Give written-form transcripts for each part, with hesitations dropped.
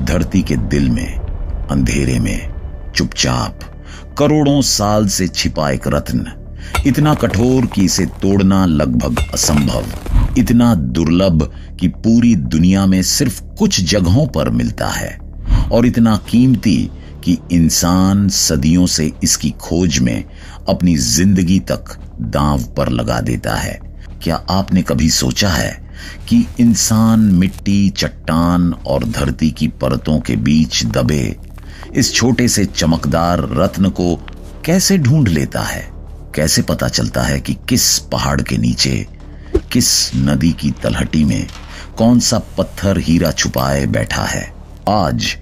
धरती के दिल में, अंधेरे में, चुपचाप करोड़ों साल से छिपा एक रत्न, इतना कठोर कि इसे तोड़ना लगभग असंभव, इतना दुर्लभ कि पूरी दुनिया में सिर्फ कुछ जगहों पर मिलता है, और इतना कीमती कि इंसान सदियों से इसकी खोज में अपनी जिंदगी तक दांव पर लगा देता है। क्या आपने कभी सोचा है कि इंसान मिट्टी, चट्टान और धरती की परतों के बीच दबे इस छोटे से चमकदार रत्न को कैसे ढूंढ लेता है? कैसे पता चलता है कि किस पहाड़ के नीचे, किस नदी की तलहटी में कौन सा पत्थर हीरा छुपाए बैठा है? आज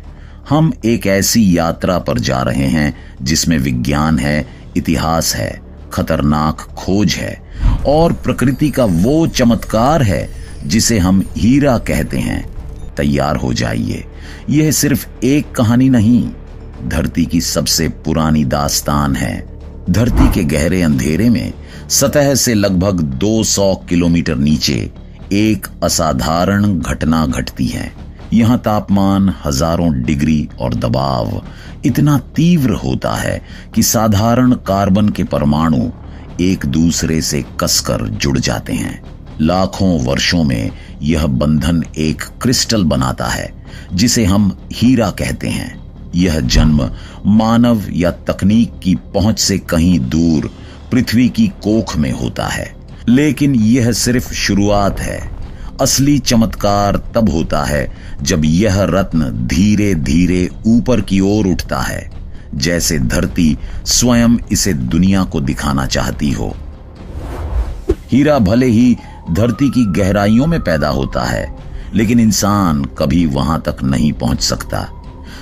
हम एक ऐसी यात्रा पर जा रहे हैं जिसमें विज्ञान है, इतिहास है, खतरनाक खोज है और प्रकृति का वो चमत्कार है जिसे हम हीरा कहते हैं। तैयार हो जाइए, यह सिर्फ एक कहानी नहीं, धरती की सबसे पुरानी दास्तान है। धरती के गहरे अंधेरे में सतह से लगभग 200 किलोमीटर नीचे एक असाधारण घटना घटती है। यहाँ तापमान हजारों डिग्री और दबाव इतना तीव्र होता है कि साधारण कार्बन के परमाणु एक दूसरे से कसकर जुड़ जाते हैं। लाखों वर्षों में यह बंधन एक क्रिस्टल बनाता है जिसे हम हीरा कहते हैं। यह जन्म मानव या तकनीक की पहुंच से कहीं दूर पृथ्वी की कोख में होता है, लेकिन यह सिर्फ शुरुआत है। असली चमत्कार तब होता है जब यह रत्न धीरे धीरे ऊपर की ओर उठता है, जैसे धरती स्वयं इसे दुनिया को दिखाना चाहती हो। हीरा भले ही धरती की गहराइयों में पैदा होता है, लेकिन इंसान कभी वहां तक नहीं पहुंच सकता।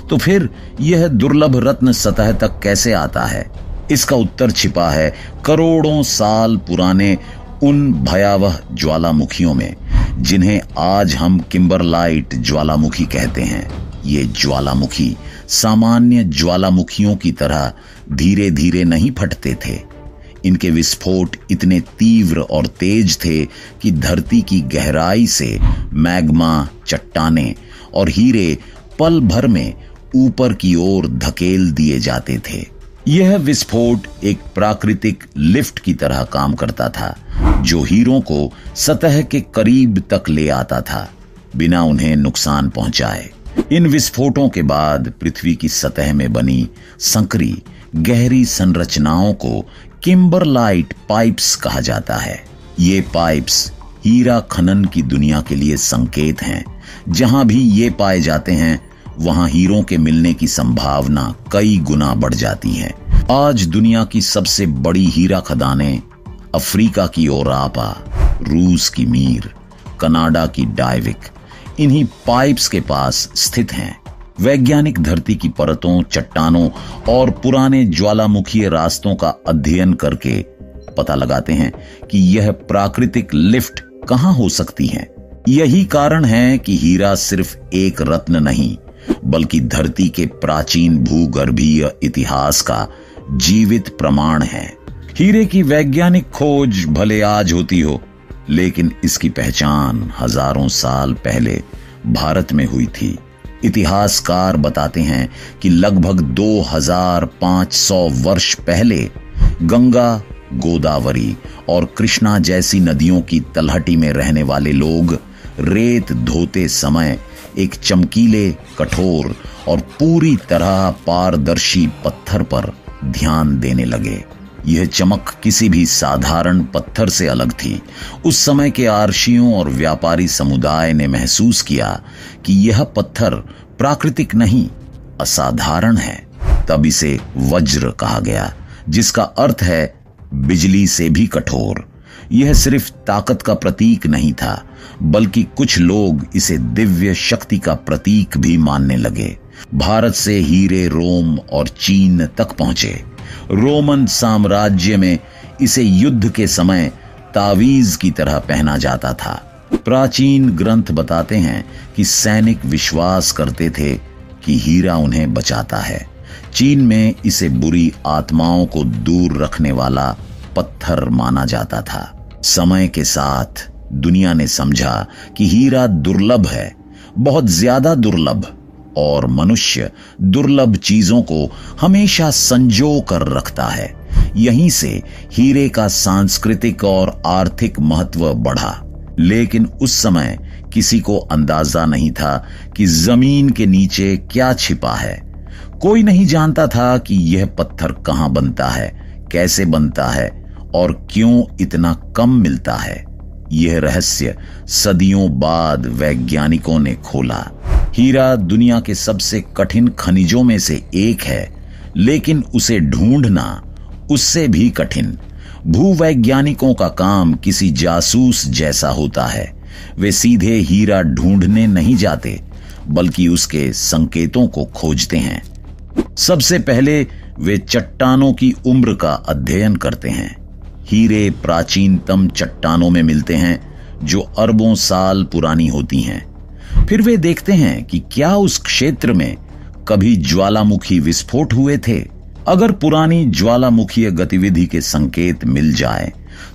तो फिर यह दुर्लभ रत्न सतह तक कैसे आता है? इसका उत्तर छिपा है करोड़ों साल पुराने उन भयावह ज्वालामुखियों में जिन्हें आज हम किम्बरलाइट ज्वालामुखी कहते हैं। ये ज्वालामुखी सामान्य ज्वालामुखियों की तरह धीरे धीरे नहीं फटते थे। इनके विस्फोट इतने तीव्र और तेज थे कि धरती की गहराई से मैग्मा, चट्टानें और हीरे पल भर में ऊपर की ओर धकेल दिए जाते थे। यह विस्फोट एक प्राकृतिक लिफ्ट की तरह काम करता था, जो हीरों को सतह के करीब तक ले आता था, बिना उन्हें नुकसान पहुंचाए। इन विस्फोटों के बाद पृथ्वी की सतह में बनी संकरी, गहरी संरचनाओं को किम्बरलाइट पाइप्स कहा जाता है। ये पाइप्स हीरा खनन की दुनिया के लिए संकेत हैं। जहां भी ये पाए जाते हैं, वहां हीरों के मिलने की संभावना कई गुना बढ़ जाती है। आज दुनिया की सबसे बड़ी हीरा खदानें अफ्रीका की ओरापा, रूस की मीर, कनाडा की डायविक इन्हीं पाइप्स के पास स्थित हैं। वैज्ञानिक धरती की परतों, चट्टानों और पुराने ज्वालामुखीय रास्तों का अध्ययन करके पता लगाते हैं कि यह प्राकृतिक लिफ्ट कहां हो सकती है। यही कारण है कि हीरा सिर्फ एक रत्न नहीं, बल्कि धरती के प्राचीन भूगर्भीय इतिहास का जीवित प्रमाण है। हीरे की वैज्ञानिक खोज भले आज होती हो, लेकिन इसकी पहचान हजारों साल पहले भारत में हुई थी। इतिहासकार बताते हैं कि लगभग 2500 वर्ष पहले गंगा, गोदावरी और कृष्णा जैसी नदियों की तलहटी में रहने वाले लोग रेत धोते समय एक चमकीले, कठोर और पूरी तरह पारदर्शी पत्थर पर ध्यान देने लगे। यह चमक किसी भी साधारण पत्थर से अलग थी। उस समय के आर्षियों और व्यापारी समुदाय ने महसूस किया कि यह पत्थर प्राकृतिक नहीं, असाधारण है। तब इसे वज्र कहा गया, जिसका अर्थ है बिजली से भी कठोर। यह सिर्फ ताकत का प्रतीक नहीं था, बल्कि कुछ लोग इसे दिव्य शक्ति का प्रतीक भी मानने लगे। भारत से हीरे रोम और चीन तक पहुंचे। रोमन साम्राज्य में इसे युद्ध के समय तावीज की तरह पहना जाता था। प्राचीन ग्रंथ बताते हैं कि सैनिक विश्वास करते थे कि हीरा उन्हें बचाता है। चीन में इसे बुरी आत्माओं को दूर रखने वाला पत्थर माना जाता था। समय के साथ दुनिया ने समझा कि हीरा दुर्लभ है, बहुत ज्यादा दुर्लभ, और मनुष्य दुर्लभ चीजों को हमेशा संजो कर रखता है। यहीं से हीरे का सांस्कृतिक और आर्थिक महत्व बढ़ा। लेकिन उस समय किसी को अंदाजा नहीं था कि जमीन के नीचे क्या छिपा है। कोई नहीं जानता था कि यह पत्थर कहां बनता है, कैसे बनता है और क्यों इतना कम मिलता है। यह रहस्य सदियों बाद वैज्ञानिकों ने खोला। हीरा दुनिया के सबसे कठिन खनिजों में से एक है, लेकिन उसे ढूंढना उससे भी कठिन। भूवैज्ञानिकों का काम किसी जासूस जैसा होता है। वे सीधे हीरा ढूंढने नहीं जाते, बल्कि उसके संकेतों को खोजते हैं। सबसे पहले वे चट्टानों की उम्र का अध्ययन करते हैं। हीरे प्राचीनतम चट्टानों में मिलते हैं जो अरबों साल पुरानी होती हैं। फिर वे देखते हैं कि क्या उस क्षेत्र में कभी ज्वालामुखी विस्फोट हुए थे। अगर पुरानी ज्वालामुखीय गतिविधि के संकेत मिल जाए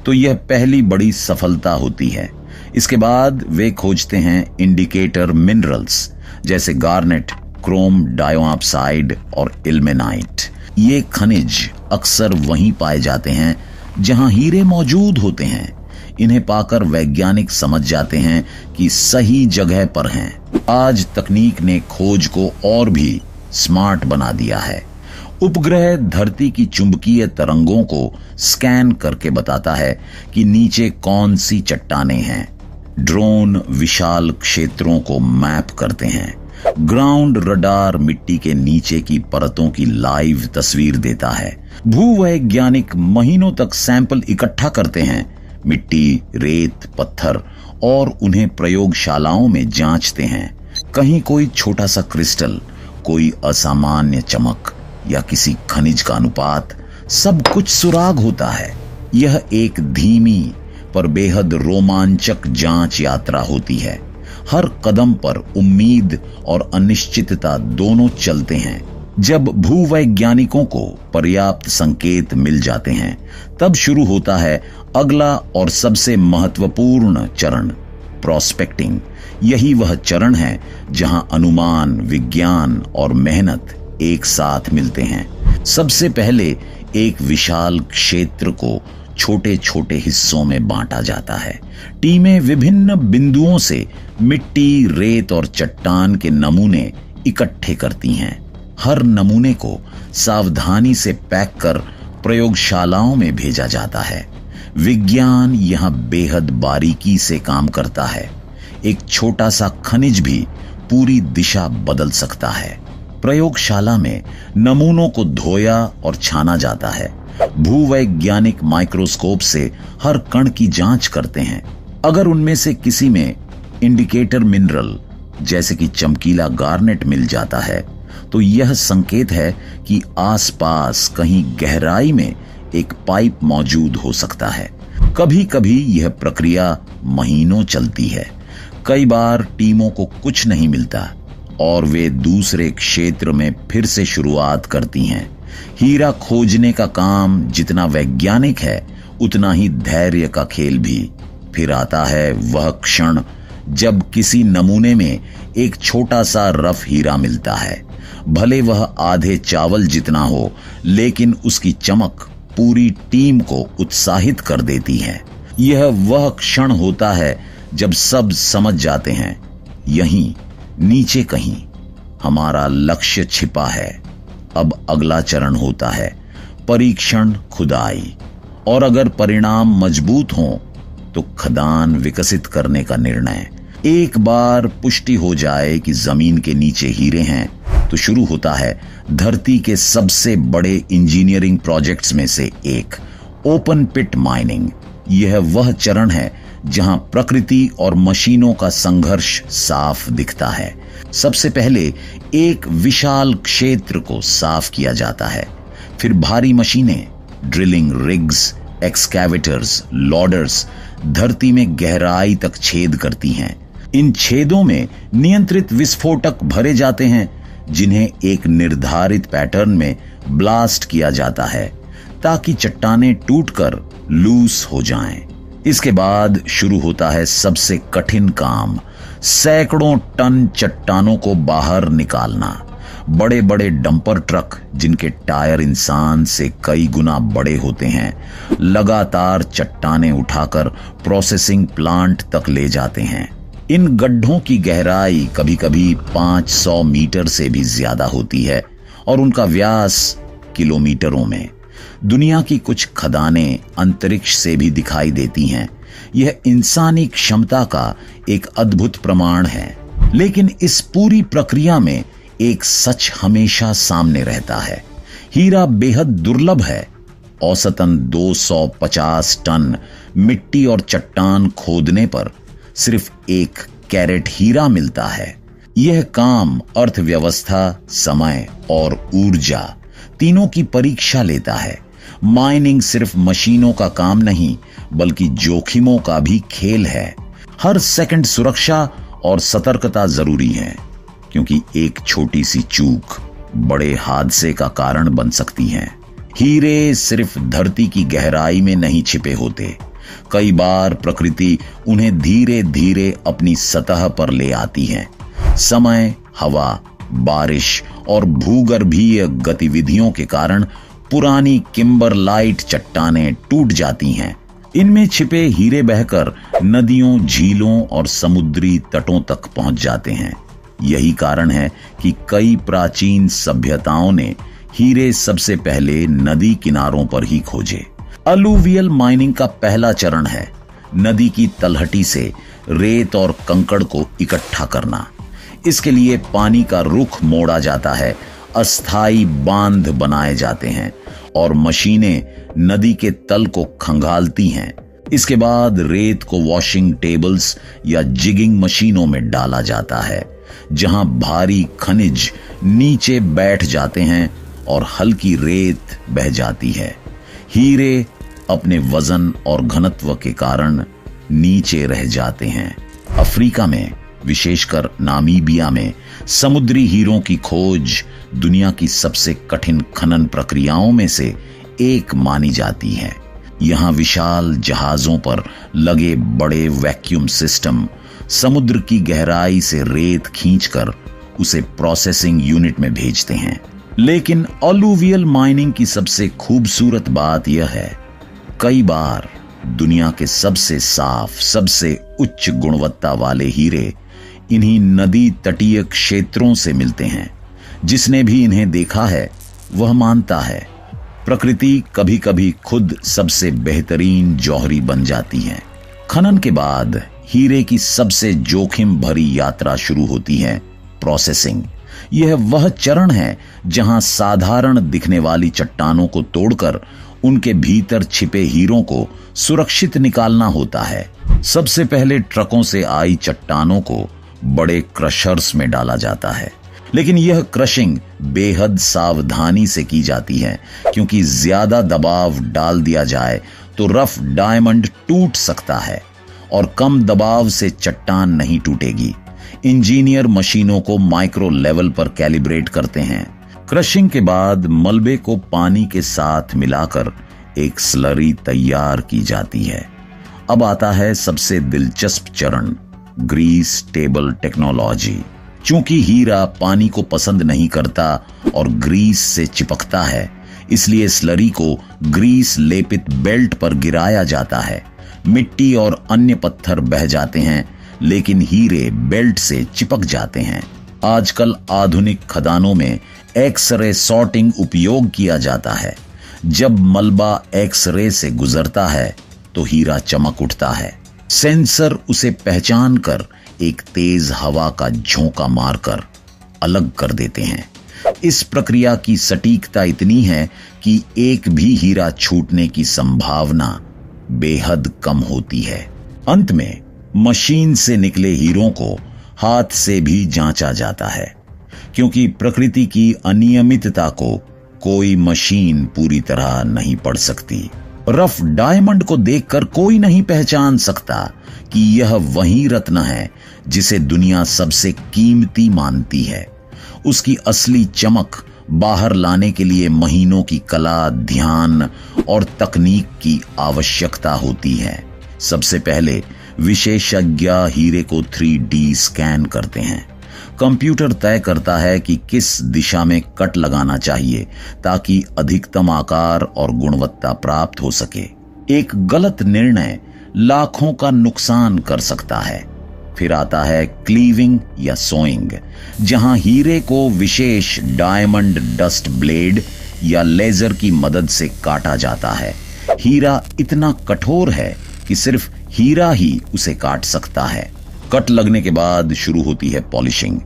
तो यह पहली बड़ी सफलता होती है। इसके बाद वे खोजते हैं इंडिकेटर मिनरल्स जैसे गार्नेट, क्रोम डाइऑक्साइड और इल्मेनाइट। ये खनिज अक्सर वहीं पाए जाते हैं जहां हीरे मौजूद होते हैं। इन्हें पाकर वैज्ञानिक समझ जाते हैं कि सही जगह पर हैं। आज तकनीक ने खोज को और भी स्मार्ट बना दिया है। उपग्रह धरती की चुंबकीय तरंगों को स्कैन करके बताता है कि नीचे कौन सी चट्टानें हैं। ड्रोन विशाल क्षेत्रों को मैप करते हैं। ग्राउंड रडार मिट्टी के नीचे की परतों की लाइव तस्वीर देता है। भूवैज्ञानिक महीनों तक सैंपल इकट्ठा करते हैं, मिट्टी, रेत, पत्थर, और उन्हें प्रयोगशालाओं में जांचते हैं। कहीं कोई छोटा सा क्रिस्टल, कोई असामान्य चमक या किसी खनिज का अनुपात, सब कुछ सुराग होता है। यह एक धीमी पर बेहद रोमांचक जांच यात्रा होती है। हर कदम पर उम्मीद और अनिश्चितता दोनों चलते हैं। जब भूवैज्ञानिकों को पर्याप्त संकेत मिल जाते हैं, तब शुरू होता है अगला और सबसे महत्वपूर्ण चरण, प्रोस्पेक्टिंग। यही वह चरण है जहां अनुमान, विज्ञान और मेहनत एक साथ मिलते हैं। सबसे पहले एक विशाल क्षेत्र को छोटे छोटे हिस्सों में बांटा जाता है। टीमें विभिन्न बिंदुओं से मिट्टी, रेत और चट्टान के नमूने इकट्ठे करती हैं। हर नमूने को सावधानी से पैक कर प्रयोगशालाओं में भेजा जाता है। विज्ञान यहां बेहद बारीकी से काम करता है। एक छोटा सा खनिज भी पूरी दिशा बदल सकता है। प्रयोगशाला में नमूनों को धोया और छाना जाता है। भूवैज्ञानिक माइक्रोस्कोप से हर कण की जांच करते हैं। अगर उनमें से किसी में इंडिकेटर मिनरल जैसे कि चमकीला गार्नेट मिल जाता है, तो यह संकेत है कि आसपास कहीं गहराई में एक पाइप मौजूद हो सकता है। कभी कभी यह प्रक्रिया महीनों चलती है। कई बार टीमों को कुछ नहीं मिलता और वे दूसरे क्षेत्र में फिर से शुरुआत करती हैं। हीरा खोजने का काम जितना वैज्ञानिक है, उतना ही धैर्य का खेल भी। फिर आता है वह क्षण जब किसी नमूने में एक छोटा सा रफ हीरा मिलता है। भले वह आधे चावल जितना हो, लेकिन उसकी चमक पूरी टीम को उत्साहित कर देती है। यह वह क्षण होता है जब सब समझ जाते हैं, यहीं नीचे कहीं हमारा लक्ष्य छिपा है। अब अगला चरण होता है परीक्षण, खुदाई, और अगर परिणाम मजबूत हों तो खदान विकसित करने का निर्णय। एक बार पुष्टि हो जाए कि जमीन के नीचे हीरे हैं, तो शुरू होता है धरती के सबसे बड़े इंजीनियरिंग प्रोजेक्ट्स में से एक, ओपन पिट माइनिंग। यह वह चरण है जहां प्रकृति और मशीनों का संघर्ष साफ दिखता है। सबसे पहले एक विशाल क्षेत्र को साफ किया जाता है। फिर भारी मशीनें, ड्रिलिंग रिग्स, एक्सकैवेटर्स, लॉडर्स धरती में गहराई तक छेद करती हैं। इन छेदों में नियंत्रित विस्फोटक भरे जाते हैं, जिन्हें एक निर्धारित पैटर्न में ब्लास्ट किया जाता है ताकि चट्टानें टूटकर लूज हो जाएं। इसके बाद शुरू होता है सबसे कठिन काम, सैकड़ों टन चट्टानों को बाहर निकालना, बड़े बड़े डंपर ट्रक जिनके टायर इंसान से कई गुना बड़े होते हैं, लगातार चट्टानें उठाकर प्रोसेसिंग प्लांट तक ले जाते हैं। इन गड्ढों की गहराई कभी कभी 500 मीटर से भी ज्यादा होती है और उनका व्यास किलोमीटरों में। दुनिया की कुछ खदानें अंतरिक्ष से भी दिखाई देती हैं। यह इंसानी क्षमता का एक अद्भुत प्रमाण है। लेकिन इस पूरी प्रक्रिया में एक सच हमेशा सामने रहता है। हीरा बेहद दुर्लभ है। औसतन 250 टन मिट्टी और चट्टान खोदने पर सिर्फ 1 कैरेट हीरा मिलता है। यह काम अर्थव्यवस्था, समय और ऊर्जा तीनों की परीक्षा लेता है। माइनिंग सिर्फ मशीनों का काम नहीं, बल्कि जोखिमों का भी खेल है। हर सेकंड सुरक्षा और सतर्कता जरूरी है, क्योंकि एक छोटी सी चूक बड़े हादसे का कारण बन सकती है। हीरे सिर्फ धरती की गहराई में नहीं छिपे होते। कई बार प्रकृति उन्हें धीरे धीरे अपनी सतह पर ले आती है। समय, हवा, बारिश और भूगर्भीय गतिविधियों के कारण पुरानी किम्बरलाइट चट्टानें टूट जाती हैं। इनमें छिपे हीरे बहकर नदियों, झीलों और समुद्री तटों तक पहुंच जाते हैं। यही कारण है कि कई प्राचीन सभ्यताओं ने हीरे सबसे पहले नदी किनारों पर ही खोजे। अलूवियल माइनिंग का पहला चरण है नदी की तलहटी से रेत और कंकड़ को इकट्ठा करना। इसके लिए पानी का रुख मोड़ा जाता है, अस्थाई बांध बनाए जाते हैं और मशीनें नदी के तल को खंगालती हैं। इसके बाद रेत को वॉशिंग टेबल्स या जिगिंग मशीनों में डाला जाता है, जहां भारी खनिज नीचे बैठ जाते हैं और हल्की रेत बह जाती है। हीरे अपने वजन और घनत्व के कारण नीचे रह जाते हैं। अफ्रीका में, विशेषकर नामीबिया में, समुद्री हीरों की खोज दुनिया की सबसे कठिन खनन प्रक्रियाओं में से एक मानी जाती है। यहां विशाल जहाजों पर लगे बड़े वैक्यूम सिस्टम समुद्र की गहराई से रेत खींचकर उसे प्रोसेसिंग यूनिट में भेजते हैं। लेकिन अलूवियल माइनिंग की सबसे खूबसूरत बात यह है, कई बार दुनिया के सबसे साफ, सबसे उच्च गुणवत्ता वाले हीरे इन्हीं नदी तटीय क्षेत्रों से मिलते हैं। जिसने भी इन्हें देखा है वह मानता है प्रकृति कभी कभी खुद सबसे बेहतरीन जौहरी बन जाती है। खनन के बाद हीरे की सबसे जोखिम भरी यात्रा शुरू होती है, प्रोसेसिंग। यह वह चरण है जहां साधारण दिखने वाली चट्टानों को तोड़कर उनके भीतर छिपे हीरों को सुरक्षित निकालना होता है। सबसे पहले ट्रकों से आई चट्टानों को बड़े क्रशर्स में डाला जाता है, लेकिन यह क्रशिंग बेहद सावधानी से की जाती है, क्योंकि ज्यादा दबाव डाल दिया जाए तो रफ डायमंड टूट सकता है और कम दबाव से चट्टान नहीं टूटेगी। इंजीनियर मशीनों को माइक्रो लेवल पर कैलिब्रेट करते हैं। क्रशिंग के बाद मलबे को पानी के साथ मिलाकर एक स्लरी तैयार की जाती है। अब आता है सबसे दिलचस्प चरण, ग्रीस टेबल टेक्नोलॉजी। चूंकि हीरा पानी को पसंद नहीं करता और ग्रीस से चिपकता है, इसलिए स्लरी को ग्रीस लेपित बेल्ट पर गिराया जाता है। मिट्टी और अन्य पत्थर बह जाते हैं, लेकिन हीरे बेल्ट से चिपक जाते हैं। आजकल आधुनिक खदानों में एक्स-रे सॉर्टिंग उपयोग किया जाता है। जब मलबा एक्स-रे से गुजरता है तो हीरा चमक उठता है। सेंसर उसे पहचान कर एक तेज हवा का झोंका मारकर अलग कर देते हैं। इस प्रक्रिया की सटीकता इतनी है कि एक भी हीरा छूटने की संभावना बेहद कम होती है। अंत में मशीन से निकले हीरों को हाथ से भी जांचा जाता है, क्योंकि प्रकृति की अनियमितता को कोई मशीन पूरी तरह नहीं पढ़ सकती। रफ डायमंड को देखकर कोई नहीं पहचान सकता कि यह वही रत्न है जिसे दुनिया सबसे कीमती मानती है। उसकी असली चमक बाहर लाने के लिए महीनों की कला, ध्यान और तकनीक की आवश्यकता होती है। सबसे पहले विशेषज्ञ हीरे को 3D स्कैन करते हैं। कंप्यूटर तय करता है कि किस दिशा में कट लगाना चाहिए ताकि अधिकतम आकार और गुणवत्ता प्राप्त हो सके। एक गलत निर्णय लाखों का नुकसान कर सकता है। फिर आता है क्लीविंग या सोइंग, जहां हीरे को विशेष डायमंड डस्ट ब्लेड या लेजर की मदद से काटा जाता है। हीरा इतना कठोर है कि सिर्फ हीरा ही उसे काट सकता है। कट लगने के बाद शुरू होती है पॉलिशिंग,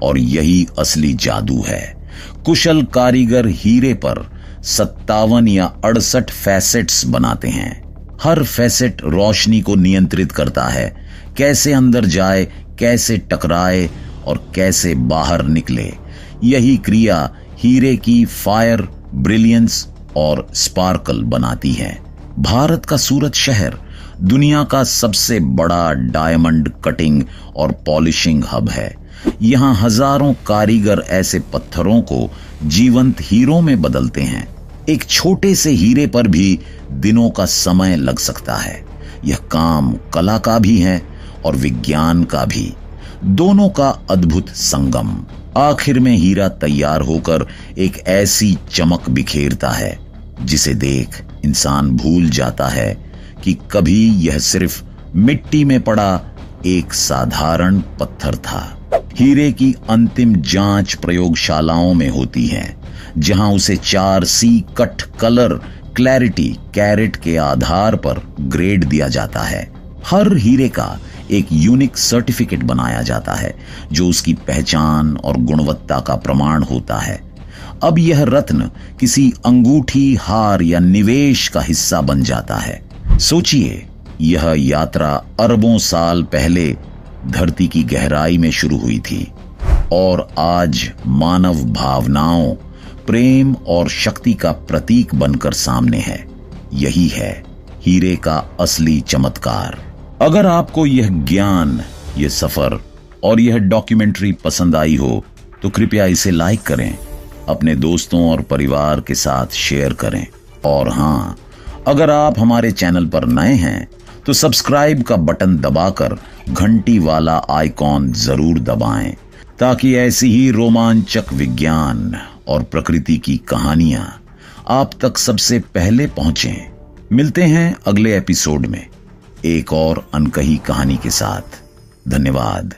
और यही असली जादू है। कुशल कारीगर हीरे पर 57 या 68 फैसेट्स बनाते हैं। हर फैसेट रोशनी को नियंत्रित करता है, कैसे अंदर जाए, कैसे टकराए और कैसे बाहर निकले। यही क्रिया हीरे की फायर, ब्रिलियंस और स्पार्कल बनाती है। भारत का सूरत शहर दुनिया का सबसे बड़ा डायमंड कटिंग और पॉलिशिंग हब है। यहाँ हजारों कारीगर ऐसे पत्थरों को जीवंत हीरों में बदलते हैं। एक छोटे से हीरे पर भी दिनों का समय लग सकता है। यह काम कला का भी है और विज्ञान का भी, दोनों का अद्भुत संगम। आखिर में हीरा तैयार होकर एक ऐसी चमक बिखेरता है जिसे देख इंसान भूल जाता है कि कभी यह सिर्फ मिट्टी में पड़ा एक साधारण पत्थर था। हीरे की अंतिम जांच प्रयोगशालाओं में होती है, जहां उसे 4C cut, colour, clarity, carat के आधार पर ग्रेड दिया जाता है। हर हीरे का एक यूनिक सर्टिफिकेट बनाया जाता है जो उसकी पहचान और गुणवत्ता का प्रमाण होता है। अब यह रत्न किसी अंगूठी, हार या निवेश का हिस्सा बन जाता है। सोचिए, यह यात्रा अरबों साल पहले धरती की गहराई में शुरू हुई थी और आज मानव भावनाओं, प्रेम और शक्ति का प्रतीक बनकर सामने है। यही है हीरे का असली चमत्कार। अगर आपको यह ज्ञान, यह सफर और यह डॉक्यूमेंट्री पसंद आई हो तो कृपया इसे लाइक करें, अपने दोस्तों और परिवार के साथ शेयर करें। और हां, अगर आप हमारे चैनल पर नए हैं तो सब्सक्राइब का बटन दबाकर घंटी वाला आइकॉन जरूर दबाएं, ताकि ऐसी ही रोमांचक विज्ञान और प्रकृति की कहानियां आप तक सबसे पहले पहुंचें। मिलते हैं अगले एपिसोड में एक और अनकही कहानी के साथ। धन्यवाद।